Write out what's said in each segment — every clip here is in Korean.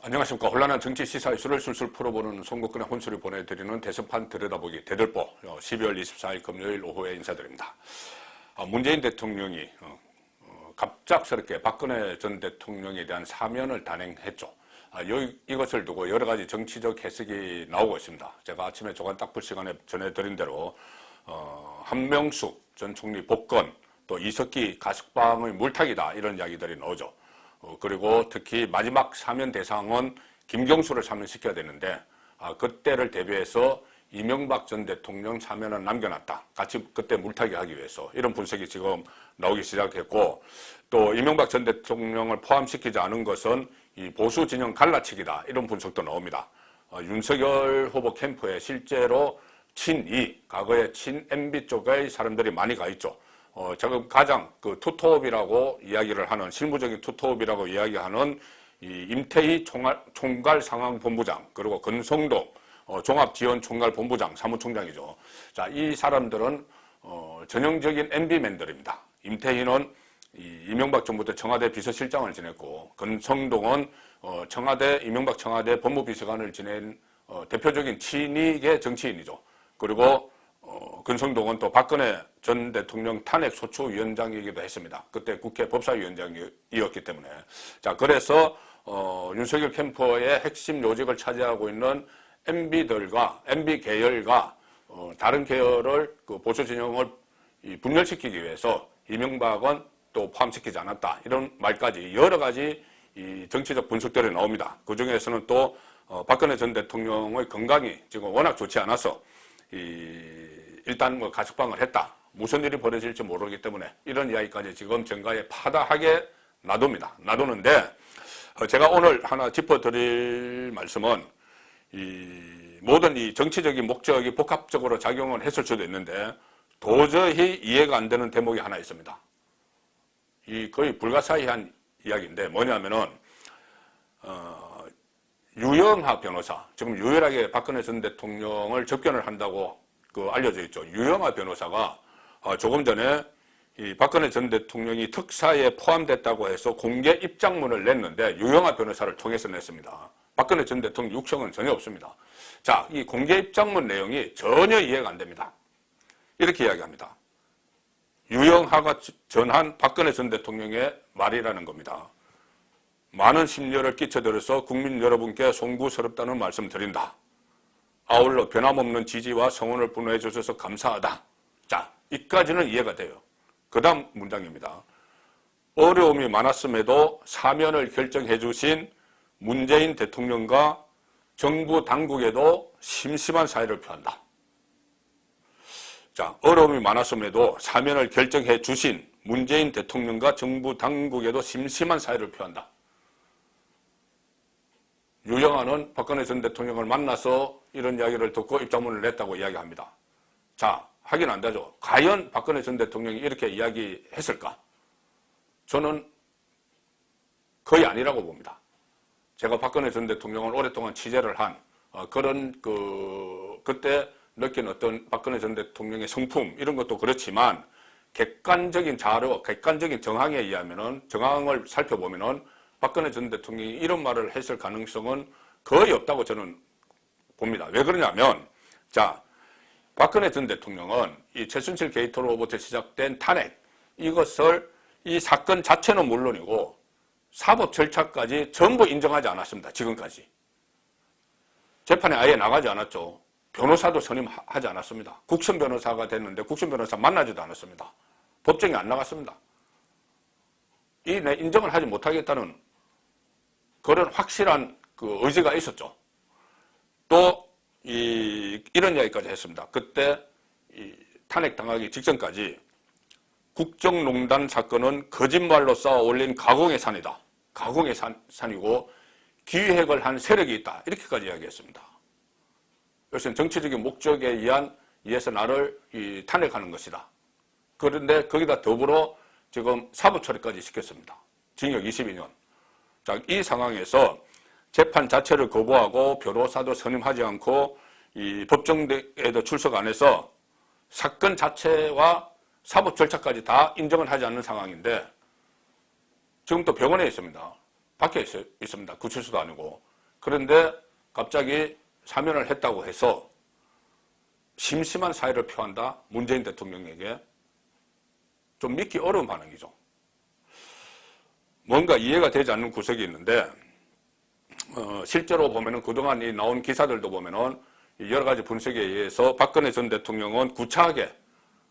안녕하십니까. 혼란한 정치 시사 이슈를 술술 풀어보는 송국근의 혼술을 보내드리는 대선판 들여다보기 대들보 12월 24일 금요일 오후에 인사드립니다. 문재인 대통령이 갑작스럽게 박근혜 전 대통령에 대한 사면을 단행했죠. 이것을 두고 여러 가지 정치적 해석이 나오고 있습니다. 제가 아침에 조간 딱풀 시간에 전해드린 대로 한명숙 전 총리 복권, 또 이석기 가석방의 물타기다, 이런 이야기들이 나오죠. 그리고 특히 마지막 사면 대상은 김경수를 사면시켜야 되는데 그때를 대비해서 이명박 전 대통령 사면을 남겨놨다. 같이 그때 물타기 하기 위해서, 이런 분석이 지금 나오기 시작했고, 또 이명박 전 대통령을 포함시키지 않은 것은 이 보수 진영 갈라치기다, 이런 분석도 나옵니다. 윤석열 후보 캠프에 실제로 친이, 과거에 친 MB 쪽의 사람들이 많이 가 있죠. 지금 가장 투톱이라고 이야기를 하는, 실무적인 투톱이라고 이야기하는 이 임태희 총괄상황본부장, 그리고 권성동 종합지원총괄본부장, 사무총장이죠. 자, 이 사람들은 전형적인 MB맨들입니다. 임태희는 이명박 정부 때 청와대 비서실장을 지냈고, 권성동은 이명박 청와대 법무비서관을 지낸 대표적인 친이계 정치인이죠. 그리고 권성동은 또 박근혜 전 대통령 탄핵 소추위원장이기도 했습니다. 그때 국회 법사위원장이었기 때문에. 자, 그래서 윤석열 캠프의 핵심 요직을 차지하고 있는 MB 계열과 다른 계열을 보수 진영을 분열시키기 위해서 이명박은 또 포함시키지 않았다, 이런 말까지 여러 가지 이 정치적 분석들이 나옵니다. 그 중에서는 또 박근혜 전 대통령의 건강이 지금 워낙 좋지 않아서 일단 가석방을 했다, 무슨 일이 벌어질지 모르기 때문에, 이런 이야기까지 지금 정가에 파다하게 놔두는데, 제가 오늘 하나 짚어드릴 말씀은 모든 이 정치적인 목적이 복합적으로 작용을 했을 수도 있는데 도저히 이해가 안 되는 대목이 하나 있습니다. 거의 불가사의한 이야기인데 뭐냐면은 유영하 변호사, 지금 유일하게 박근혜 전 대통령을 접견을 한다고 알려져 있죠. 유영하 변호사가 조금 전에 이 박근혜 전 대통령이 특사에 포함됐다고 해서 공개 입장문을 냈는데 유영하 변호사를 통해서 냈습니다. 박근혜 전 대통령 육성은 전혀 없습니다. 자, 이 공개 입장문 내용이 전혀 이해가 안 됩니다. 이렇게 이야기합니다. 유영하가 전한 박근혜 전 대통령의 말이라는 겁니다. 많은 심려를 끼쳐드려서 국민 여러분께 송구스럽다는 말씀 드린다. 아울러 변함없는 지지와 성원을 분호해 주셔서 감사하다. 자, 이까지는 이해가 돼요. 그 다음 문장입니다. 어려움이 많았음에도 사면을 결정해 주신 문재인 대통령과 정부 당국에도 심심한 사의를 표한다. 자, 어려움이 많았음에도 사면을 결정해 주신 문재인 대통령과 정부 당국에도 심심한 사의를 표한다. 유영하는 박근혜 전 대통령을 만나서 이런 이야기를 듣고 입장문을 냈다고 이야기합니다. 자, 하긴 안 되죠. 과연 박근혜 전 대통령이 이렇게 이야기했을까? 저는 거의 아니라고 봅니다. 제가 박근혜 전 대통령을 오랫동안 취재를 한 그런 그때 느낀 어떤 박근혜 전 대통령의 성품, 이런 것도 그렇지만 객관적인 자료, 객관적인 정황에 의하면은, 정황을 살펴보면은 박근혜 전 대통령이 이런 말을 했을 가능성은 거의 없다고 저는 봅니다. 왜 그러냐면, 자, 박근혜 전 대통령은 이 최순실 게이트로부터 시작된 탄핵, 이것을 이 사건 자체는 물론이고 사법 절차까지 전부 인정하지 않았습니다. 지금까지. 재판에 아예 나가지 않았죠. 변호사도 선임하지 않았습니다. 국선 변호사가 됐는데 국선 변호사 만나지도 않았습니다. 법정에 안 나갔습니다. 인정을 하지 못하겠다는 그런 확실한 의지가 있었죠. 또 이런 이야기까지 했습니다. 그때 탄핵당하기 직전까지 국정농단 사건은 거짓말로 쌓아 올린 가공의 산이다. 가공의 산이고 기획을 한 세력이 있다. 이렇게까지 이야기했습니다. 그래서 정치적인 목적에 의해서 나를 탄핵하는 것이다. 그런데 거기다 더불어 지금 사법 처리까지 시켰습니다. 징역 22년. 자, 이 상황에서 재판 자체를 거부하고 변호사도 선임하지 않고 이 법정에도 출석 안 해서 사건 자체와 사법 절차까지 다 인정을 하지 않는 상황인데 지금 또 병원에 있습니다. 밖에 있습니다. 구치소도 아니고. 그런데 갑자기 사면을 했다고 해서 심심한 사의를 표한다? 문재인 대통령에게 좀 믿기 어려운 반응이죠. 뭔가 이해가 되지 않는 구석이 있는데 실제로 보면은 그동안 이 나온 기사들도 보면은 여러 가지 분석에 의해서 박근혜 전 대통령은 구차하게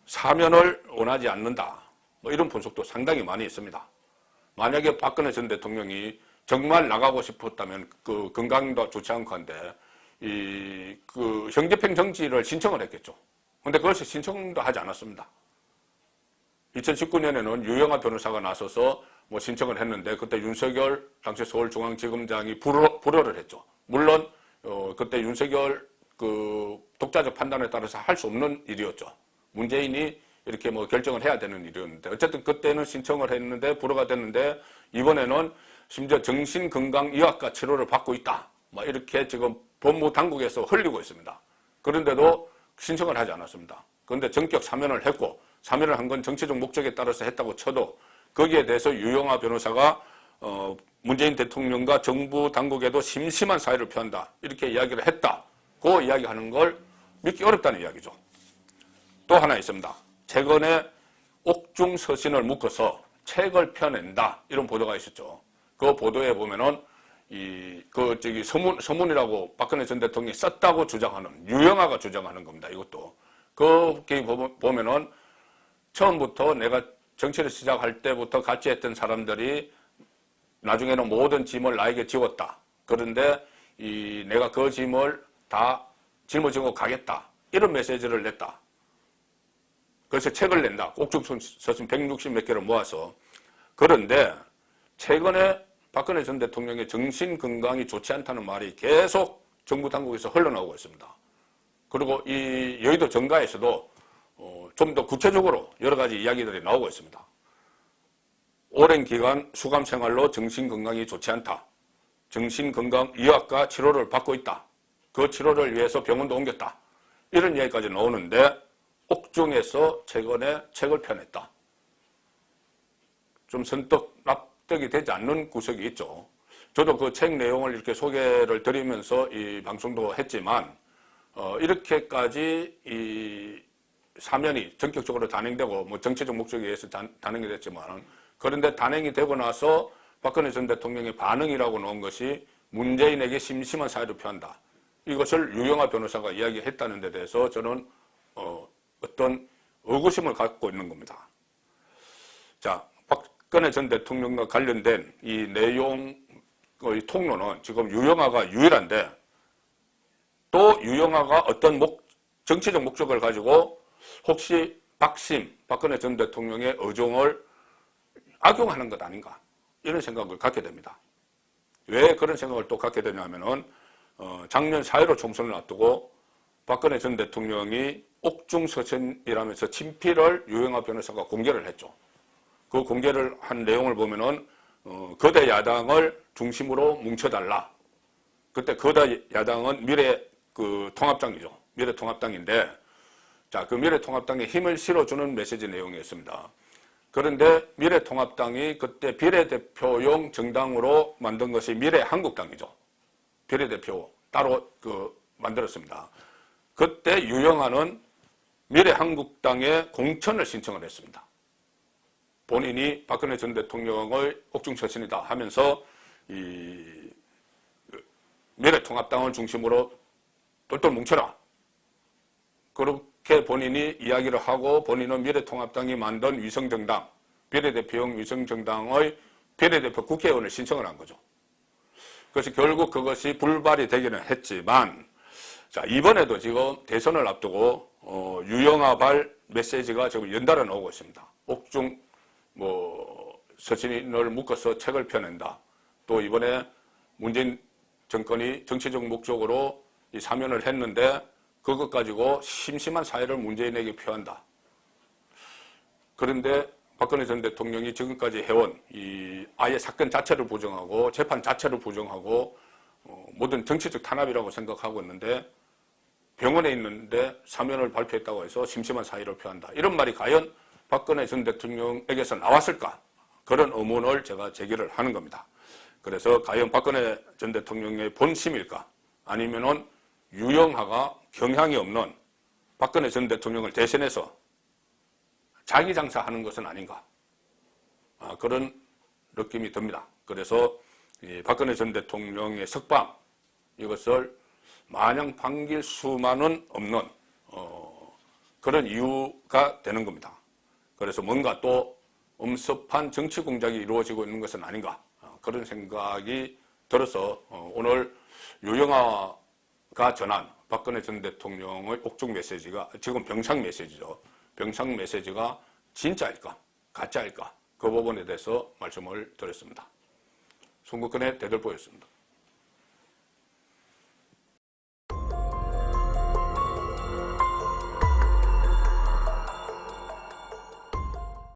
사면을 원하지 않는다. 뭐 이런 분석도 상당히 많이 있습니다. 만약에 박근혜 전 대통령이 정말 나가고 싶었다면 그 건강도 좋지 않고 한데 그 형집행 정지를 신청을 했겠죠. 근데 그것을 신청도 하지 않았습니다. 2019년에는 유영하 변호사가 나서서 뭐 신청을 했는데 그때 윤석열 당시 서울중앙지검장이 불허를 했죠. 물론 그때 윤석열 그 독자적 판단에 따라서 할 수 없는 일이었죠. 문재인이 이렇게 뭐 결정을 해야 되는 일이었는데 어쨌든 그때는 신청을 했는데 불허가 됐는데 이번에는 심지어 정신건강의학과 치료를 받고 있다. 막 이렇게 지금 법무당국에서 흘리고 있습니다. 그런데도 신청을 하지 않았습니다. 그런데 전격 사면을 했고 사면을 한 건 정치적 목적에 따라서 했다고 쳐도 거기에 대해서 유영하 변호사가 문재인 대통령과 정부 당국에도 심심한 사의를 표한다. 이렇게 이야기를 했다. 그 이야기하는 걸 믿기 어렵다는 이야기죠. 또 하나 있습니다. 최근에 옥중 서신을 묶어서 책을 펴낸다. 이런 보도가 있었죠. 그 보도에 보면은 서문이라고 박근혜 전 대통령이 썼다고 주장하는 유영하가 주장하는 겁니다. 이것도. 거기 보면은 처음부터 내가 정치를 시작할 때부터 같이 했던 사람들이 나중에는 모든 짐을 나에게 지웠다. 그런데 내가 그 짐을 다 짊어지고 가겠다. 이런 메시지를 냈다. 그래서 책을 낸다. 옥중 서신 160몇 개를 모아서. 그런데 최근에 박근혜 전 대통령의 정신건강이 좋지 않다는 말이 계속 정부 당국에서 흘러나오고 있습니다. 그리고 이 여의도 정가에서도 좀 더 구체적으로 여러 가지 이야기들이 나오고 있습니다. 오랜 기간 수감 생활로 정신건강이 좋지 않다. 정신건강의학과 치료를 받고 있다. 그 치료를 위해서 병원도 옮겼다. 이런 이야기까지 나오는데 옥중에서 최근에 책을 펴냈다. 좀 선뜻 납득이 되지 않는 구석이 있죠. 저도 그 책 내용을 이렇게 소개를 드리면서 이 방송도 했지만 이렇게까지 이 사면이 전격적으로 단행되고 뭐 정치적 목적에 의해서 단행이 됐지만 그런데 단행이 되고 나서 박근혜 전 대통령의 반응이라고 나온 것이 문재인에게 심심한 사의를 표한다. 이것을 유영하 변호사가 이야기했다는 데 대해서 저는 어떤 의구심을 갖고 있는 겁니다. 자, 박근혜 전 대통령과 관련된 이 내용의 통로는 지금 유영하가 유일한데 또 유영하가 어떤 정치적 목적을 가지고 혹시 박근혜 전 대통령의 의중을 악용하는 것 아닌가 이런 생각을 갖게 됩니다. 왜 그런 생각을 또 갖게 되냐면은 작년 4.15 총선을 앞두고 박근혜 전 대통령이 옥중서신이라면서 친필을 유영하 변호사가 공개를 했죠. 그 공개를 한 내용을 보면은 거대 야당을 중심으로 뭉쳐달라. 그때 거대 야당은 통합당이죠. 미래통합당인데 자, 그 미래통합당에 힘을 실어주는 메시지 내용이었습니다. 그런데 미래통합당이 그때 비례대표용 정당으로 만든 것이 미래한국당이죠. 비례대표 따로 만들었습니다. 그때 유영하는 미래한국당에 공천을 신청을 했습니다. 본인이 박근혜 전 대통령의 옥중서신이다 하면서 미래통합당을 중심으로 똘똘 뭉쳐라. 그렇게 본인이 이야기를 하고 본인은 미래통합당이 만든 위성정당, 비례대표용 위성정당의 비례대표 국회의원을 신청을 한 거죠. 그래서 결국 그것이 불발이 되기는 했지만 자, 이번에도 지금 대선을 앞두고 유영하발 메시지가 지금 연달아 나오고 있습니다. 옥중 서신을 묶어서 책을 펴낸다. 또 이번에 문재인 정권이 정치적 목적으로 이 사면을 했는데 그것 가지고 심심한 사의를 문재인에게 표한다. 그런데 박근혜 전 대통령이 지금까지 해온 아예 사건 자체를 부정하고 재판 자체를 부정하고 모든 정치적 탄압이라고 생각하고 있는데 병원에 있는데 사면을 발표했다고 해서 심심한 사의를 표한다. 이런 말이 과연 박근혜 전 대통령에게서 나왔을까? 그런 의문을 제가 제기를 하는 겁니다. 그래서 과연 박근혜 전 대통령의 본심일까? 아니면은 유영하가 경향이 없는 박근혜 전 대통령을 대신해서 자기 장사하는 것은 아닌가? 그런 느낌이 듭니다. 그래서 이 박근혜 전 대통령의 석방 이것을 마냥 반길 수만은 없는 그런 이유가 되는 겁니다. 그래서 뭔가 또 엄습한 정치 공작이 이루어지고 있는 것은 아닌가 그런 생각이 들어서 오늘 유영하가 전한 박근혜 전 대통령의 옥중 메시지가 지금 병상 메시지죠. 병상 메시지가 진짜일까 가짜일까 그 부분에 대해서 말씀을 드렸습니다. 송국근의 대들보였습니다.